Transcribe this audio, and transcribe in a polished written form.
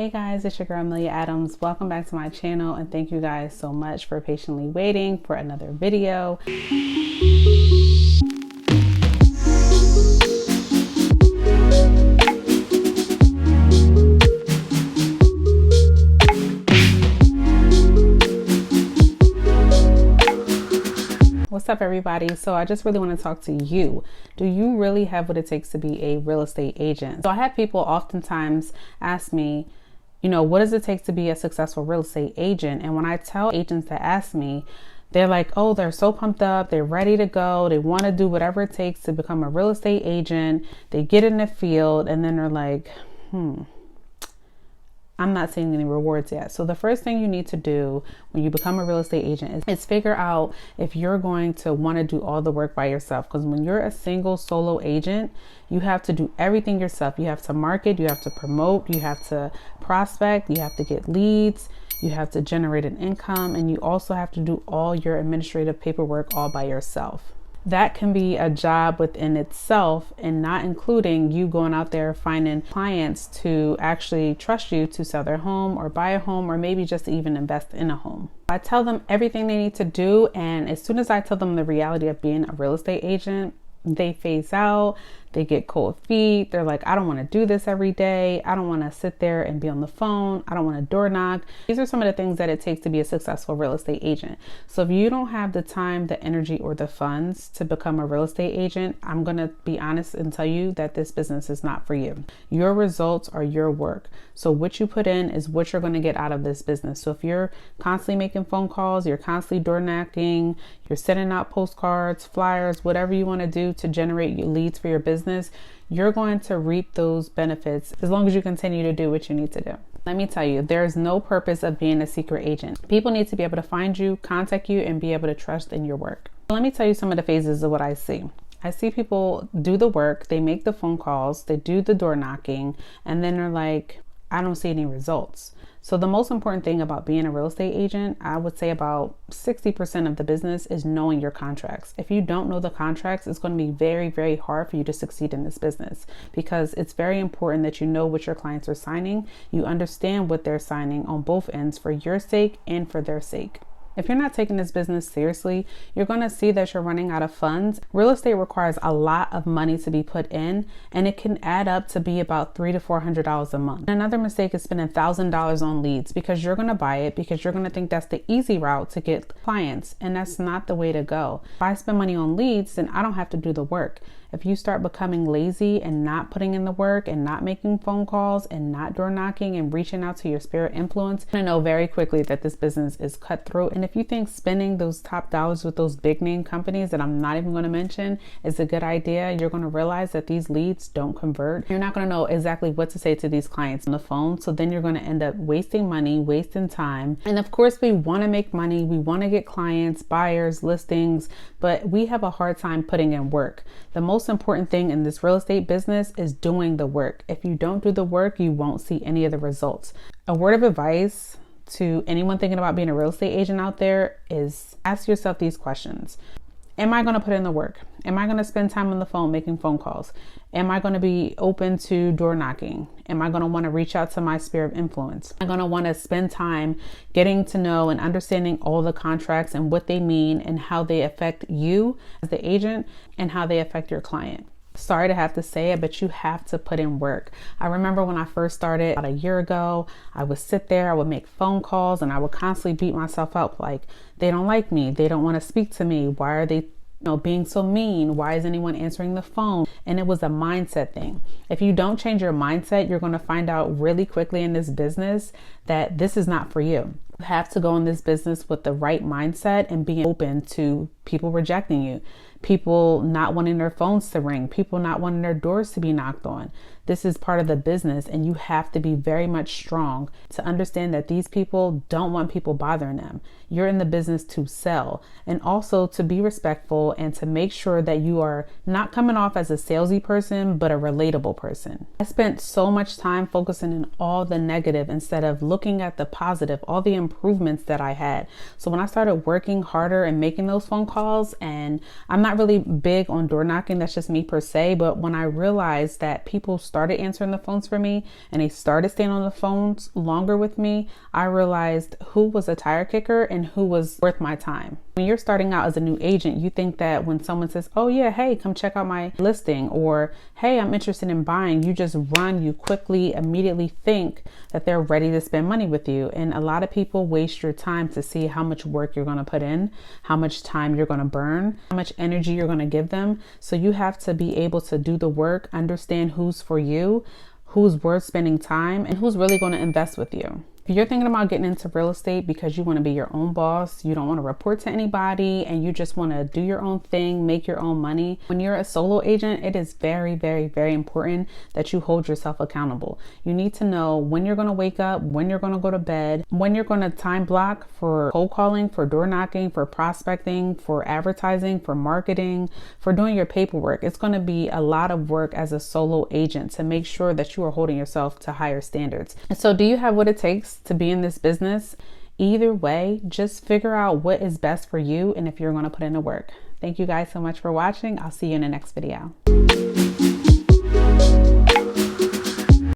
Hey guys, it's your girl Amelia Adams. Welcome back to my channel and thank you guys so much for patiently waiting for another video. What's up everybody? So I just really want to talk to you. Do you really have what it takes to be a real estate agent? So I have people oftentimes ask me, what does it take to be a successful real estate agent? And when I tell agents that ask me, they're like, oh, they're so pumped up. They're ready to go. They want to do whatever it takes to become a real estate agent. They get in the field and then they're like, I'm not seeing any rewards yet. So the first thing you need to do when you become a real estate agent is figure out if you're going to want to do all the work by yourself. Because when you're a single solo agent, you have to do everything yourself. You have to market, you have to promote, you have to prospect, you have to get leads, you have to generate an income, and you also have to do all your administrative paperwork all by yourself. That can be a job within itself, and not including you going out there finding clients to actually trust you to sell their home or buy a home or maybe just even invest in a home. I tell them everything they need to do, and as soon as I tell them the reality of being a real estate agent, they phase out, they get cold feet. They're like, I don't want to do this every day. I don't want to sit there and be on the phone. I don't want to door knock. These are some of the things that it takes to be a successful real estate agent. So if you don't have the time, the energy, or the funds to become a real estate agent, I'm going to be honest and tell you that this business is not for you. Your results are your work. So what you put in is what you're going to get out of this business. So if you're constantly making phone calls, you're constantly door knocking, you're sending out postcards, flyers, whatever you want to do to generate leads for your business, you're going to reap those benefits as long as you continue to do what you need to do. Let me tell you, there's no purpose of being a secret agent. People need to be able to find you, contact you, and be able to trust in your work. Let me tell you some of the phases of what I see. I see people do the work, they make the phone calls, they do the door knocking, and then they're like, I don't see any results. So the most important thing about being a real estate agent, I would say about 60% of the business is knowing your contracts. If you don't know the contracts, it's going to be very, very hard for you to succeed in this business, because it's very important that you know what your clients are signing. You understand what they're signing on both ends for your sake and for their sake. If you're not taking this business seriously, you're going to see that you're running out of funds. Real estate requires a lot of money to be put in, and it can add up to be about $300 to $400 a month. Another mistake is spending $1,000 on leads because you're going to buy it, because you're going to think that's the easy route to get clients, and that's not the way to go. If I spend money on leads, then I don't have to do the work. If you start becoming lazy and not putting in the work and not making phone calls and not door knocking and reaching out to your spirit influence, you're going to know very quickly that this business is cutthroat. And if you think spending those top dollars with those big name companies that I'm not even going to mention is a good idea, you're going to realize that these leads don't convert. You're not going to know exactly what to say to these clients on the phone. So then you're going to end up wasting money, wasting time. And of course, we want to make money. We want to get clients, buyers, listings, but we have a hard time putting in work. The most important thing in this real estate business is doing the work. If you don't do the work, you won't see any of the results. A word of advice to anyone thinking about being a real estate agent out there is ask yourself these questions. Am I going to put in the work? Am I going to spend time on the phone making phone calls? Am I going to be open to door knocking? Am I going to want to reach out to my sphere of influence? Am I going to want to spend time getting to know and understanding all the contracts and what they mean and how they affect you as the agent and how they affect your client? Sorry to have to say it, but you have to put in work. I remember when I first started about a year ago, I would sit there, I would make phone calls, and I would constantly beat myself up like, they don't like me, they don't want to speak to me, why are they being so mean? Why is anyone answering the phone? And it was a mindset thing. If you don't change your mindset, you're going to find out really quickly in this business that this is not for you. You have to go in this business with the right mindset and be open to people rejecting you, people not wanting their phones to ring, people not wanting their doors to be knocked on. This is part of the business, and you have to be very much strong to understand that these people don't want people bothering them. You're in the business to sell, and also to be respectful and to make sure that you are not coming off as a salesy person, but a relatable person. I spent so much time focusing on all the negative instead of looking at the positive, all the improvements that I had. So when I started working harder and making those phone calls, calls, and I'm not really big on door knocking. That's just me per se. But when I realized that people started answering the phones for me and they started staying on the phones longer with me, I realized who was a tire kicker and who was worth my time. When you're starting out as a new agent, you think that when someone says, oh yeah, hey, come check out my listing, or hey, I'm interested in buying, you just run, you quickly, immediately think that they're ready to spend money with you. And a lot of people waste your time to see how much work you're going to put in, how much time you're going to burn, how much energy you're going to give them. So you have to be able to do the work, understand who's for you, who's worth spending time, and who's really going to invest with you. If you're thinking about getting into real estate because you want to be your own boss, you don't want to report to anybody, and you just want to do your own thing, make your own money, when you're a solo agent, it is very, very, very important that you hold yourself accountable. You need to know when you're going to wake up, when you're going to go to bed, when you're going to time block for cold calling, for door knocking, for prospecting, for advertising, for marketing, for doing your paperwork. It's going to be a lot of work as a solo agent to make sure that you are holding yourself to higher standards. And so do you have what it takes to be in this business? Either way, just figure out what is best for you and if you're going to put in the work. Thank you guys so much for watching. I'll see you in the next video.